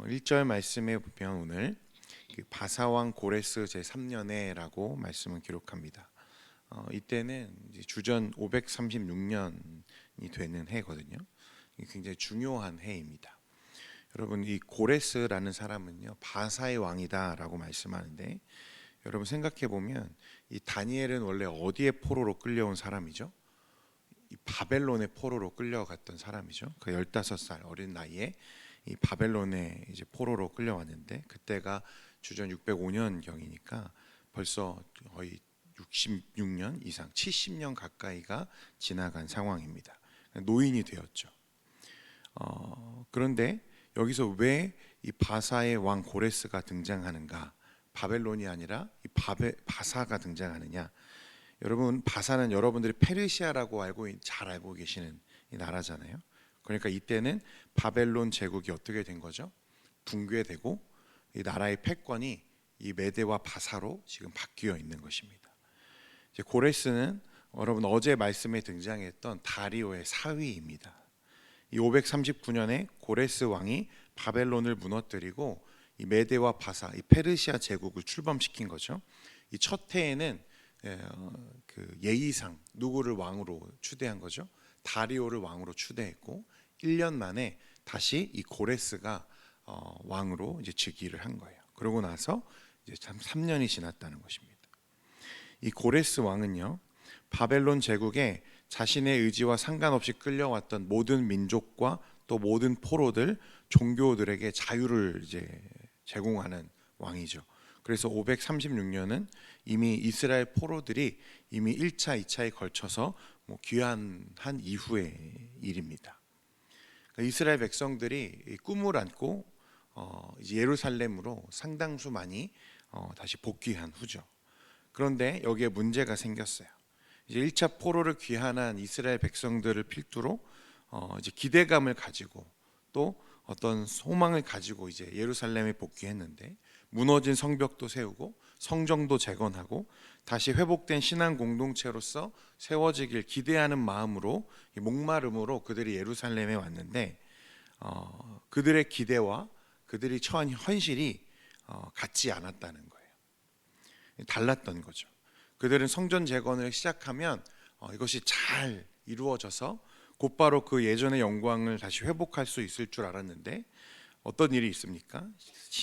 1절 말씀에 보면 오늘 그 바사왕 고레스 제3년에라고 말씀을 기록합니다. 이때는 이제 주전 536년이 되는 해거든요. 굉장히 중요한 해입니다. 여러분, 이 고레스라는 사람은요 바사의 왕이다라고 말씀하는데, 여러분 생각해 보면 이 다니엘은 원래 어디에 포로로 끌려온 사람이죠? 이 바벨론의 포로로 끌려갔던 사람이죠. 그 15살 어린 나이에 이 바벨론에 이제 포로로 끌려왔는데, 그때가 주전 605년 경이니까 벌써 거의 66년 이상 70년 가까이가 지나간 상황입니다. 노인이 되었죠. 그런데 여기서 왜 이 바사의 왕 고레스가 등장하는가? 바벨론이 아니라 이 바사가 등장하느냐? 여러분, 바사는 여러분들이 페르시아라고 잘 알고 계시는 이 나라잖아요. 그러니까 이때는 바벨론 제국이 어떻게 된 거죠? 붕괴되고 이 나라의 패권이 이 메대와 바사로 지금 바뀌어 있는 것입니다. 이제 고레스는 여러분 어제 말씀에 등장했던 다리오의 사위입니다. 이 539년에 고레스 왕이 바벨론을 무너뜨리고 이 메대와 바사, 이 페르시아 제국을 출범시킨 거죠. 이 첫 해에는 그 예의상 누구를 왕으로 추대한 거죠? 다리오를 왕으로 추대했고 1년 만에 다시 이 고레스가 왕으로 이제 즉위를 한 거예요. 그러고 나서 이제 참 3년이 지났다는 것입니다. 이 고레스 왕은요 바벨론 제국에 자신의 의지와 상관없이 끌려왔던 모든 민족과 또 모든 포로들, 종교들에게 자유를 이제 제공하는 왕이죠. 그래서 536년은 이미 이스라엘 포로들이 이미 1차, 2차에 걸쳐서 귀환한 이후의 일입니다. 그러니까 이스라엘 백성들이 꿈을 안고 이제 예루살렘으로 상당수 많이 다시 복귀한 후죠. 그런데 여기에 문제가 생겼어요. 이제 1차 포로를 귀환한 이스라엘 백성들을 필두로 이제 기대감을 가지고 또 어떤 소망을 가지고 이제 예루살렘에 복귀했는데, 무너진 성벽도 세우고 성정도 재건하고 다시 회복된 신앙 공동체로서 세워지길 기대하는 마음으로, 목마름으로 그들이 예루살렘에 왔는데 그들의 기대와 그들이 처한 현실이 같지 않았다는 거예요. 달랐던 거죠. 그들은 성전 재건을 시작하면 이것이 잘 이루어져서 곧바로 그 예전의 영광을 다시 회복할 수 있을 줄 알았는데, 어떤 일이 있습니까?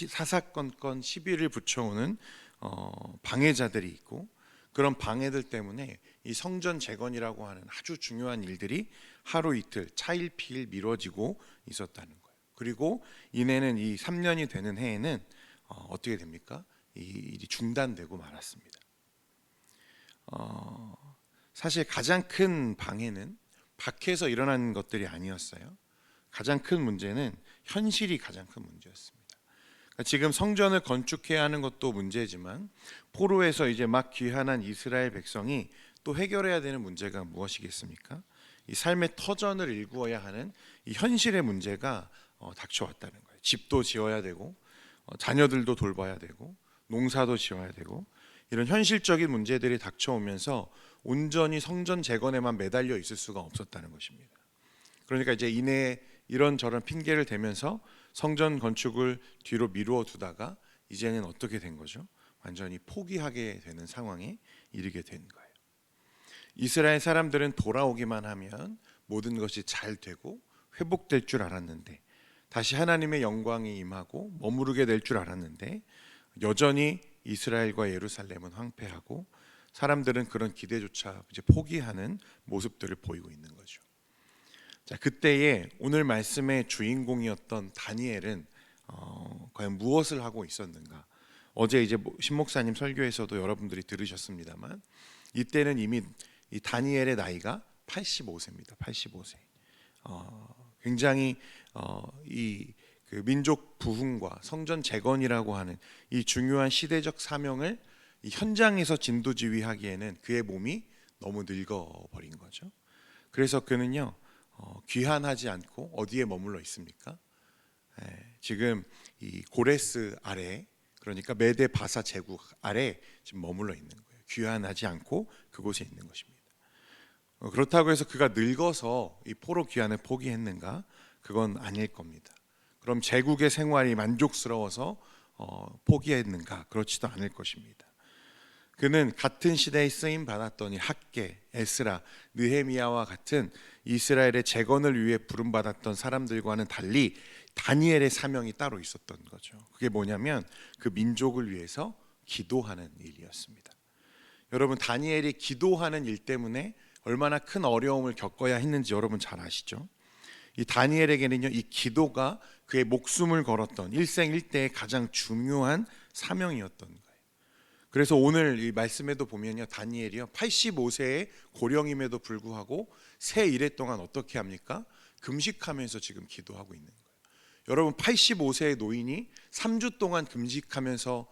사사건건 시비를 붙여오는 방해자들이 있고, 그런 방해들 때문에 이 성전 재건이라고 하는 아주 중요한 일들이 하루 이틀 차일피일 미뤄지고 있었다는 거예요. 그리고 이내는 이 3년이 되는 해에는 어떻게 됩니까? 이 일이 중단되고 말았습니다. 사실 가장 큰 방해는 밖에서 일어난 것들이 아니었어요. 가장 큰 문제는 현실이 가장 큰 문제였습니다. 그러니까 지금 성전을 건축해야 하는 것도 문제지만, 포로에서 이제 막 귀환한 이스라엘 백성이 또 해결해야 되는 문제가 무엇이겠습니까? 이 삶의 터전을 일구어야 하는 이 현실의 문제가 닥쳐왔다는 거예요. 집도 지어야 되고 자녀들도 돌봐야 되고 농사도 지어야 되고, 이런 현실적인 문제들이 닥쳐오면서 온전히 성전 재건에만 매달려 있을 수가 없었다는 것입니다. 그러니까 이제 이내 이런저런 핑계를 대면서 성전 건축을 뒤로 미루어 두다가 이제는 어떻게 된 거죠? 완전히 포기하게 되는 상황에 이르게 된 거예요. 이스라엘 사람들은 돌아오기만 하면 모든 것이 잘 되고 회복될 줄 알았는데, 다시 하나님의 영광이 임하고 머무르게 될 줄 알았는데, 여전히 이스라엘과 예루살렘은 황폐하고 사람들은 그런 기대조차 이제 포기하는 모습들을 보이고 있는 거죠. 자, 그때에 오늘 말씀의 주인공이었던 다니엘은 과연 무엇을 하고 있었는가? 어제 이제 신 목사님 설교에서도 여러분들이 들으셨습니다만, 이때는 이미 이 다니엘의 나이가 85세입니다. 85세. 굉장히 그 민족 부흥과 성전 재건이라고 하는 이 중요한 시대적 사명을 이 현장에서 진두지휘하기에는 그의 몸이 너무 늙어버린 거죠. 그래서 그는요 귀환하지 않고 어디에 머물러 있습니까? 지금 이 고레스 아래, 그러니까 메데 바사 제국 아래 지금 머물러 있는 거예요. 귀환하지 않고 그곳에 있는 것입니다. 그렇다고 해서 그가 늙어서 이 포로 귀환을 포기했는가? 그건 아닐 겁니다. 그럼 제국의 생활이 만족스러워서 포기했는가? 그렇지도 않을 것입니다. 그는 같은 시대에 쓰임 받았더니 학개, 에스라, 느헤미야와 같은 이스라엘의 재건을 위해 부름받았던 사람들과는 달리 다니엘의 사명이 따로 있었던 거죠. 그게 뭐냐면 그 민족을 위해서 기도하는 일이었습니다. 여러분, 다니엘이 기도하는 일 때문에 얼마나 큰 어려움을 겪어야 했는지 여러분 잘 아시죠? 이 다니엘에게는요, 이 기도가 그의 목숨을 걸었던 일생일대의 가장 중요한 사명이었던 거예요. 그래서 오늘 이 말씀에도 보면요, 다니엘이요 85세의 고령임에도 불구하고 새 이래 동안 어떻게 합니까? 금식하면서 지금 기도하고 있는 거예요. 여러분, 85세의 노인이 3주 동안 금식하면서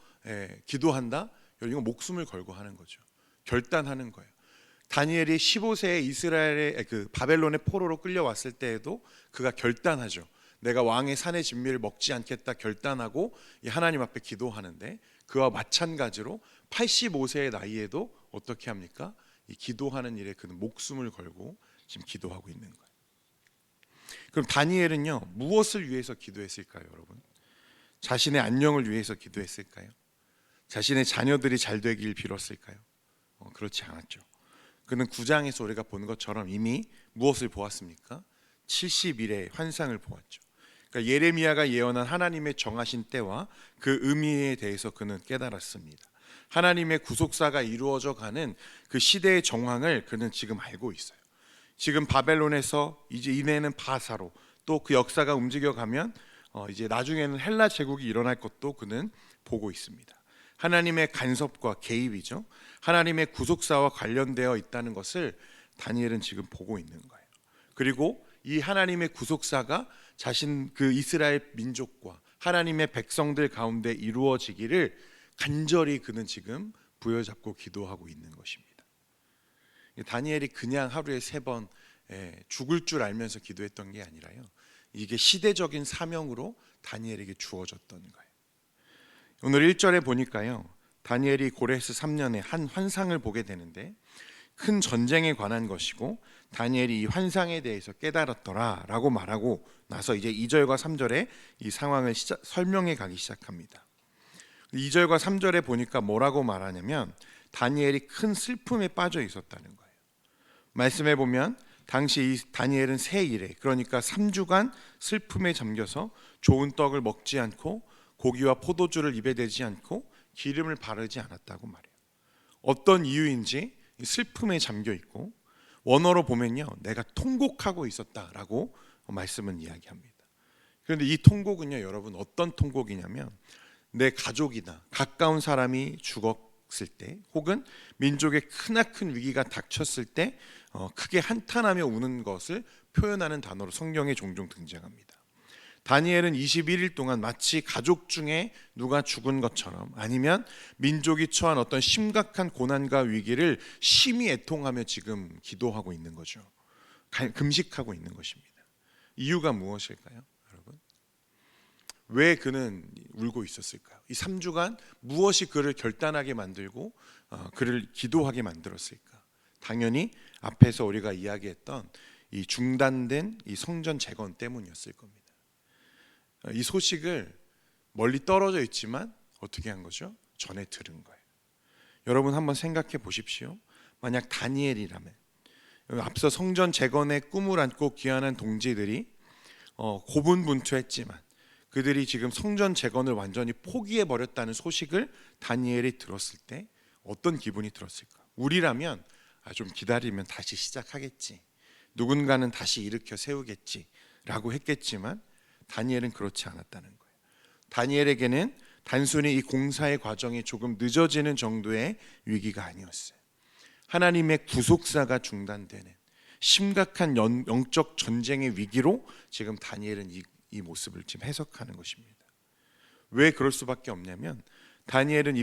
기도한다? 이건 목숨을 걸고 하는 거죠. 결단하는 거예요. 다니엘이 15세에 이스라엘의 바벨론의 포로로 끌려왔을 때에도 그가 결단하죠. 내가 왕의 산의 진미를 먹지 않겠다 결단하고 하나님 앞에 기도하는데, 그와 마찬가지로 85세의 나이에도 어떻게 합니까? 이 기도하는 일에 그는 목숨을 걸고 지금 기도하고 있는 거예요. 그럼 다니엘은요, 무엇을 위해서 기도했을까요, 여러분? 자신의 안녕을 위해서 기도했을까요? 자신의 자녀들이 잘 되길 빌었을까요? 그렇지 않았죠. 그는 9장에서 우리가 본 것처럼 이미 무엇을 보았습니까? 70일의 환상을 보았죠. 그러니까 예레미야가 예언한 하나님의 정하신 때와 그 의미에 대해서 그는 깨달았습니다. 하나님의 구속사가 이루어져 가는 그 시대의 정황을 그는 지금 알고 있어요. 지금 바벨론에서 이제 이내는 바사로, 또 그 역사가 움직여가면 이제 나중에는 헬라 제국이 일어날 것도 그는 보고 있습니다. 하나님의 간섭과 개입이죠. 하나님의 구속사와 관련되어 있다는 것을 다니엘은 지금 보고 있는 거예요. 그리고 이 하나님의 구속사가 자신 그 이스라엘 민족과 하나님의 백성들 가운데 이루어지기를 간절히 그는 지금 부여잡고 기도하고 있는 것입니다. 다니엘이 그냥 하루에 3번 죽을 줄 알면서 기도했던 게 아니라요, 이게 시대적인 사명으로 다니엘에게 주어졌던 거예요. 오늘 1절에 보니까요, 다니엘이 고레스 3년에 한 환상을 보게 되는데, 큰 전쟁에 관한 것이고 다니엘이 이 환상에 대해서 깨달았더라 라고 말하고 나서 이제 2절과 3절에 이 상황을 설명해 가기 시작합니다. 2절과 3절에 보니까 뭐라고 말하냐면, 다니엘이 큰 슬픔에 빠져 있었다는 거예요. 말씀해 보면 당시 이 다니엘은 새 일에, 그러니까 3주간 슬픔에 잠겨서 좋은 떡을 먹지 않고 고기와 포도주를 입에 대지 않고 기름을 바르지 않았다고 말해요. 어떤 이유인지 슬픔에 잠겨 있고, 원어로 보면요, 내가 통곡하고 있었다라고 말씀은 이야기합니다. 그런데 이 통곡은요, 여러분 어떤 통곡이냐면, 내 가족이나 가까운 사람이 죽었을 때, 혹은 민족의 크나큰 위기가 닥쳤을 때 크게 한탄하며 우는 것을 표현하는 단어로 성경에 종종 등장합니다. 다니엘은 21일 동안 마치 가족 중에 누가 죽은 것처럼, 아니면 민족이 처한 어떤 심각한 고난과 위기를 심히 애통하며 지금 기도하고 있는 거죠. 금식하고 있는 것입니다. 이유가 무엇일까요, 여러분? 왜 그는 울고 있었을까요? 이 3주간 무엇이 그를 결단하게 만들고 그를 기도하게 만들었을까? 당연히 앞에서 우리가 이야기했던 이 중단된 이 성전 재건 때문이었을 겁니다. 이 소식을 멀리 떨어져 있지만 어떻게 한 거죠? 전에 들은 거예요. 여러분 한번 생각해 보십시오. 만약 다니엘이라면, 앞서 성전 재건의 꿈을 안고 귀환한 동지들이 고분분투했지만 그들이 지금 성전 재건을 완전히 포기해 버렸다는 소식을 다니엘이 들었을 때 어떤 기분이 들었을까? 우리라면 좀 기다리면 다시 시작하겠지, 누군가는 다시 일으켜 세우겠지 라고 했겠지만, 다니엘은 그렇지 않았다는 거예요. 다니엘에게는 단순히 이 공사의 과정이 조금 늦어지는 정도의 위기가 아니었어요. 하나님의 구속사가 중단되는 심각한 영적 전쟁의 위기로 지금 다니엘은 이 모습을 지금 해석하는 것입니다. 왜 그럴 수밖에 없냐면, 다니엘은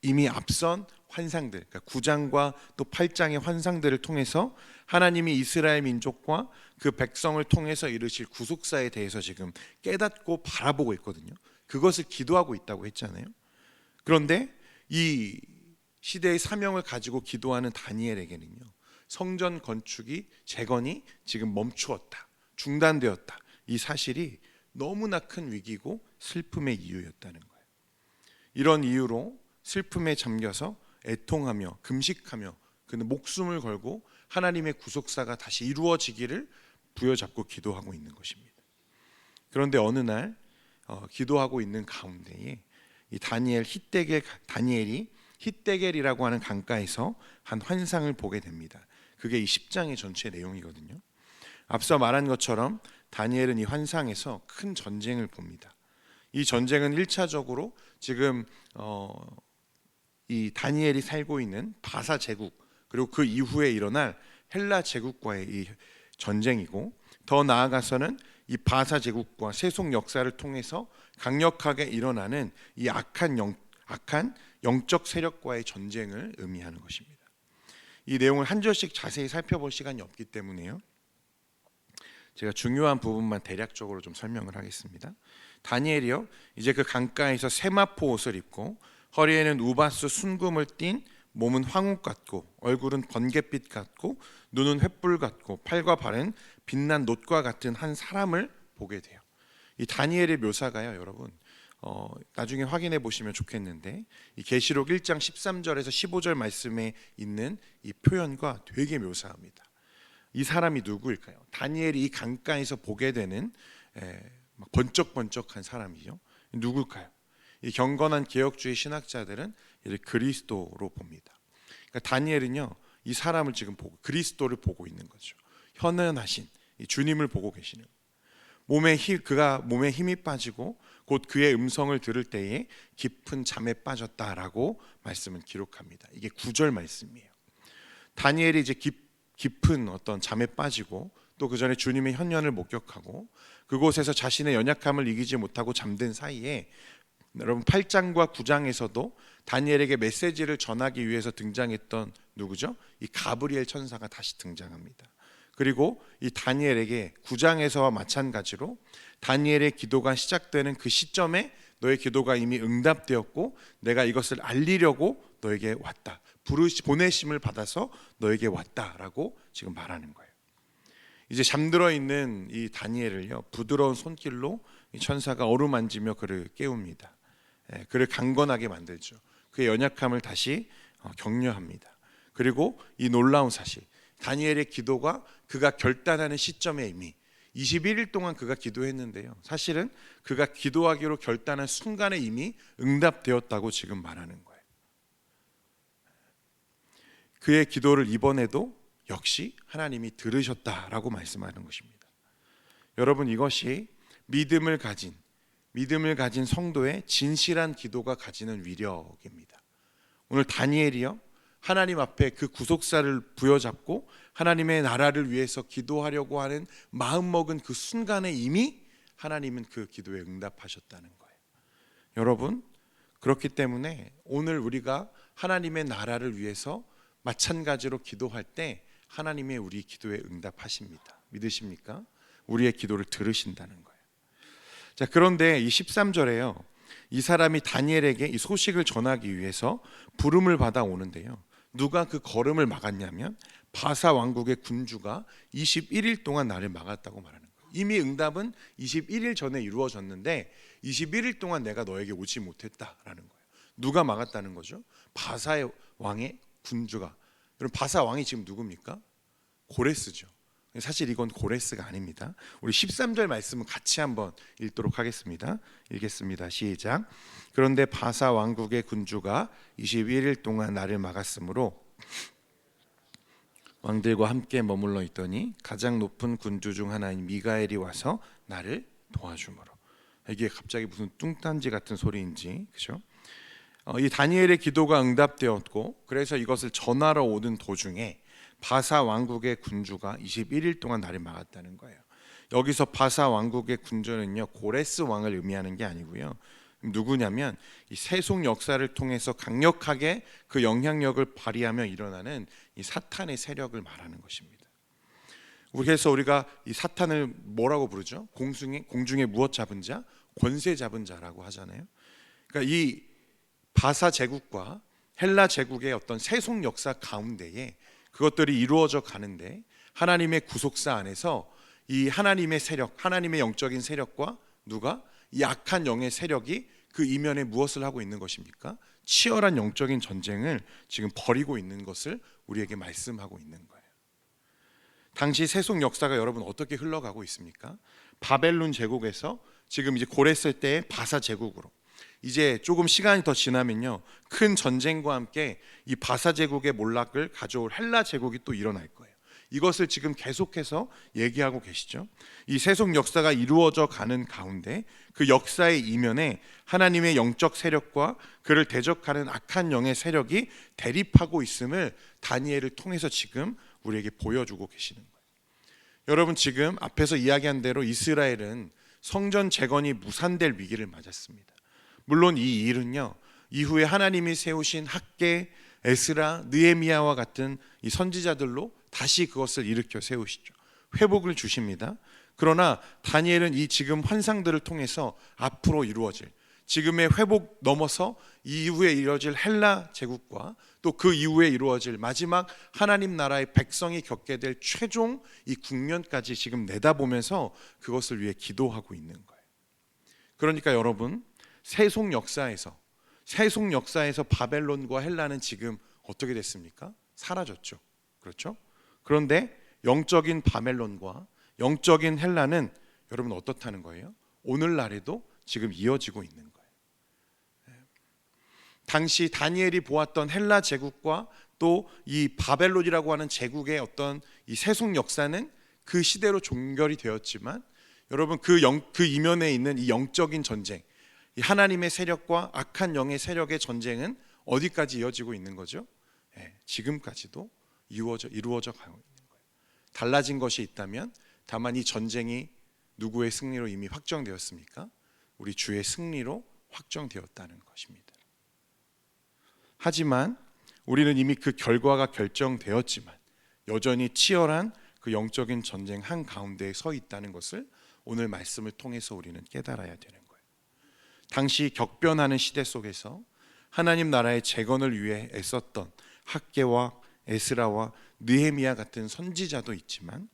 이미 앞선 환상들, 그러니까 9장과 또 8장의 환상들을 통해서 하나님이 이스라엘 민족과 그 백성을 통해서 이루실 구속사에 대해서 지금 깨닫고 바라보고 있거든요. 그것을 기도하고 있다고 했잖아요. 그런데 이 시대의 사명을 가지고 기도하는 다니엘에게는요, 성전 건축이 재건이 지금 멈추었다, 중단되었다, 이 사실이 너무나 큰 위기고 슬픔의 이유였다는 거예요. 이런 이유로 슬픔에 잠겨서 애통하며 금식하며 그는 목숨을 걸고 하나님의 구속사가 다시 이루어지기를 부여잡고 기도하고 있는 것입니다. 그런데 어느 날 기도하고 있는 가운데에 이 다니엘이 히데겔이라고 하는 강가에서 한 환상을 보게 됩니다. 그게 이 10장의 전체 내용이거든요. 앞서 말한 것처럼 다니엘은 이 환상에서 큰 전쟁을 봅니다. 이 전쟁은 1차적으로 지금 이 다니엘이 살고 있는 바사 제국 그리고 그 이후에 일어날 헬라 제국과의 이 전쟁이고, 더 나아가서는 이 바사 제국과 세속 역사를 통해서 강력하게 일어나는 이 악한 영적 세력과의 전쟁을 의미하는 것입니다. 이 내용을 한 절씩 자세히 살펴볼 시간이 없기 때문에요, 제가 중요한 부분만 대략적으로 좀 설명을 하겠습니다. 다니엘이요, 이제 그 강가에서 세마포 옷을 입고 허리에는 우바스 순금을 띤, 몸은 황욱 같고 얼굴은 번갯빛 같고 눈은 횃불 같고 팔과 발은 빛난 놋과 같은 한 사람을 보게 돼요. 이 다니엘의 묘사가요, 여러분 나중에 확인해 보시면 좋겠는데, 이 계시록 1장 13절에서 15절 말씀에 있는 이 표현과 되게 묘사합니다. 이 사람이 누구일까요? 다니엘이 이 강가에서 보게 되는 번쩍번쩍한 사람이죠. 누굴까요? 이 경건한 개혁주의 신학자들은 이를 그리스도로 봅니다. 그러니까 다니엘은요, 이 사람을 지금 보고 그리스도를 보고 있는 거죠. 현현하신 이 주님을 보고 계시는 거예요. 그가 몸에 힘이 빠지고 곧 그의 음성을 들을 때에 깊은 잠에 빠졌다라고 말씀을 기록합니다. 이게 9절 말씀이에요. 다니엘이 이제 깊은 어떤 잠에 빠지고 또 그 전에 주님의 현현을 목격하고 그곳에서 자신의 연약함을 이기지 못하고 잠든 사이에, 여러분 8장과 9장에서도 다니엘에게 메시지를 전하기 위해서 등장했던 누구죠? 이 가브리엘 천사가 다시 등장합니다. 그리고 이 다니엘에게 9장에서와 마찬가지로 다니엘의 기도가 시작되는 그 시점에 너의 기도가 이미 응답되었고 내가 이것을 알리려고 너에게 왔다, 보내심을 받아서 너에게 왔다라고 지금 말하는 거예요. 이제 잠들어 있는 이 다니엘을요, 부드러운 손길로 이 천사가 어루만지며 그를 깨웁니다. 그를 강건하게 만들죠. 그의 연약함을 다시 격려합니다. 그리고 이 놀라운 사실, 다니엘의 기도가 그가 결단하는 시점에 이미 21일 동안 그가 기도했는데요, 사실은 그가 기도하기로 결단한 순간에 이미 응답되었다고 지금 말하는 거예요. 그의 기도를 이번에도 역시 하나님이 들으셨다라고 말씀하는 것입니다. 여러분, 이것이 믿음을 가진 성도의 진실한 기도가 가지는 위력입니다. 오늘 다니엘이요, 하나님 앞에 그 구속사를 부여잡고 하나님의 나라를 위해서 기도하려고 하는 마음먹은 그 순간에 이미 하나님은 그 기도에 응답하셨다는 거예요. 여러분, 그렇기 때문에 오늘 우리가 하나님의 나라를 위해서 마찬가지로 기도할 때 하나님의 우리 기도에 응답하십니다. 믿으십니까? 우리의 기도를 들으신다는 거예요. 자, 그런데 이 13절에요, 이 사람이 다니엘에게 이 소식을 전하기 위해서 부름을 받아 오는데요, 누가 그 걸음을 막았냐면 바사 왕국의 군주가 21일 동안 나를 막았다고 말하는 거예요. 이미 응답은 21일 전에 이루어졌는데 21일 동안 내가 너에게 오지 못했다라는 거예요. 누가 막았다는 거죠? 바사의 왕의 군주가. 여러분, 바사 왕이 지금 누굽니까? 고레스죠. 사실 이건 고레스가 아닙니다. 우리 13절 말씀은 같이 한번 읽도록 하겠습니다. 읽겠습니다. 시작. 그런데 바사 왕국의 군주가 21일 동안 나를 막았으므로 왕들과 함께 머물러 있더니 가장 높은 군주 중 하나인 미가엘이 와서 나를 도와주므로. 이게 갑자기 무슨 뚱딴지 같은 소리인지, 그렇죠? 이 다니엘의 기도가 응답되었고, 그래서 이것을 전하러 오는 도중에 바사 왕국의 군주가 21일 동안 나를 막았다는 거예요. 여기서 바사 왕국의 군주는요, 고레스 왕을 의미하는 게 아니고요, 누구냐면 이 세속 역사를 통해서 강력하게 그 영향력을 발휘하며 일어나는 이 사탄의 세력을 말하는 것입니다. 그래서 우리가 이 사탄을 뭐라고 부르죠? 공중에 무엇 잡은 자? 권세 잡은 자라고 하잖아요. 그러니까 이 바사 제국과 헬라 제국의 어떤 세속 역사 가운데에 그것들이 이루어져 가는데, 하나님의 구속사 안에서 이 하나님의 세력, 하나님의 영적인 세력과 누가? 이 악한 영의 세력이 그 이면에 무엇을 하고 있는 것입니까? 치열한 영적인 전쟁을 지금 벌이고 있는 것을 우리에게 말씀하고 있는 거예요. 당시 세속 역사가 여러분 어떻게 흘러가고 있습니까? 바벨론 제국에서 지금 이제 고레스 때의 바사 제국으로, 이제 조금 시간이 더 지나면요, 큰 전쟁과 함께 이 바사 제국의 몰락을 가져올 헬라 제국이 또 일어날 거예요. 이것을 지금 계속해서 얘기하고 계시죠. 이 세속 역사가 이루어져 가는 가운데 그 역사의 이면에 하나님의 영적 세력과 그를 대적하는 악한 영의 세력이 대립하고 있음을 다니엘을 통해서 지금 우리에게 보여주고 계시는 거예요. 여러분, 지금 앞에서 이야기한 대로 이스라엘은 성전 재건이 무산될 위기를 맞았습니다. 물론 이 일은요, 이후에 하나님이 세우신 학개, 에스라, 느헤미야와 같은 이 선지자들로 다시 그것을 일으켜 세우시죠. 회복을 주십니다. 그러나 다니엘은 이 지금 환상들을 통해서 앞으로 이루어질 지금의 회복 넘어서 이후에 이루어질 헬라 제국과 또 그 이후에 이루어질 마지막 하나님 나라의 백성이 겪게 될 최종 이 국면까지 지금 내다보면서 그것을 위해 기도하고 있는 거예요. 그러니까 여러분, 세속 역사에서 바벨론과 헬라는 지금 어떻게 됐습니까? 사라졌죠. 그렇죠? 그런데 영적인 바벨론과 영적인 헬라는 여러분 어떻다는 거예요? 오늘날에도 지금 이어지고 있는 거예요. 당시 다니엘이 보았던 헬라 제국과 또 이 바벨론이라고 하는 제국의 어떤 이 세속 역사는 그 시대로 종결이 되었지만, 여러분 그 이면에 있는 이 영적인 전쟁, 이 하나님의 세력과 악한 영의 세력의 전쟁은 어디까지 이어지고 있는 거죠? 지금까지도 이루어져 가고 있는 거예요. 달라진 것이 있다면 다만 이 전쟁이 누구의 승리로 이미 확정되었습니까? 우리 주의 승리로 확정되었다는 것입니다. 하지만 우리는 이미 그 결과가 결정되었지만 여전히 치열한 그 영적인 전쟁 한가운데에 서 있다는 것을 오늘 말씀을 통해서 우리는 깨달아야 되는 거예요. 당시 격변하는 시대 속에서 하나님 나라의 재건을 위해 애썼던 학개와 에스라와 느헤미야 같은 선지자도 있지만,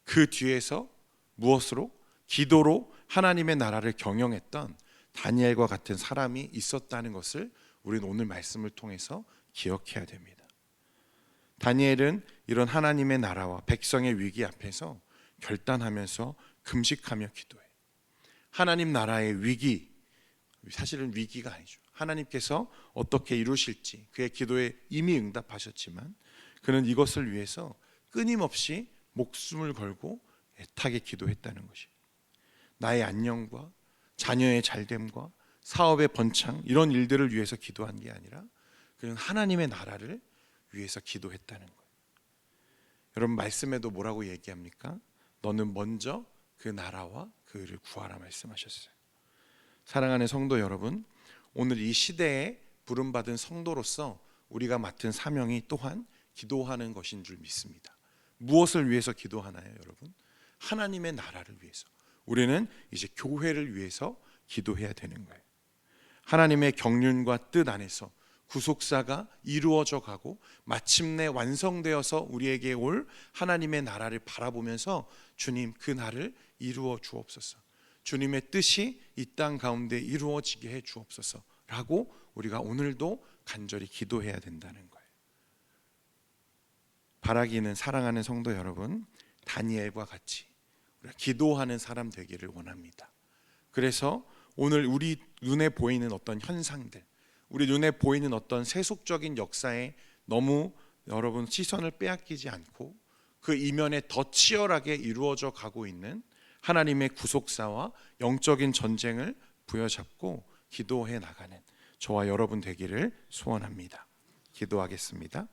그 뒤에서 무엇으로? 기도로 하나님의 나라를 경영했던 다니엘과 같은 사람이 있었다는 것을 우리는 오늘 말씀을 통해서 기억해야 됩니다. 다니엘은 이런 하나님의 나라와 백성의 위기 앞에서 결단하면서 금식하며 기도해. 하나님 나라의 위기, 사실은 위기가 아니죠. 하나님께서 어떻게 이루실지 그의 기도에 이미 응답하셨지만 그는 이것을 위해서 끊임없이 목숨을 걸고 애타게 기도했다는 것입니다. 나의 안녕과 자녀의 잘됨과 사업의 번창, 이런 일들을 위해서 기도한 게 아니라 그는 하나님의 나라를 위해서 기도했다는 거예요. 여러분, 말씀에도 뭐라고 얘기합니까? 너는 먼저 그 나라와 그 의를 구하라 말씀하셨어요. 사랑하는 성도 여러분, 오늘 이 시대에 부름받은 성도로서 우리가 맡은 사명이 또한 기도하는 것인 줄 믿습니다. 무엇을 위해서 기도하나요, 여러분? 하나님의 나라를 위해서. 우리는 이제 교회를 위해서 기도해야 되는 거예요. 하나님의 경륜과 뜻 안에서 구속사가 이루어져 가고 마침내 완성되어서 우리에게 올 하나님의 나라를 바라보면서 주님, 그 날을 이루어 주옵소서, 주님의 뜻이 이 땅 가운데 이루어지게 해 주옵소서 라고 우리가 오늘도 간절히 기도해야 된다는 거예요. 바라기는, 사랑하는 성도 여러분, 다니엘과 같이 우리가 기도하는 사람 되기를 원합니다. 그래서 오늘 우리 눈에 보이는 어떤 현상들, 우리 눈에 보이는 어떤 세속적인 역사에 너무 여러분 시선을 빼앗기지 않고 그 이면에 더 치열하게 이루어져 가고 있는 하나님의 구속사와 영적인 전쟁을 부여잡고 기도해 나가는 저와 여러분 되기를 소원합니다. 기도하겠습니다.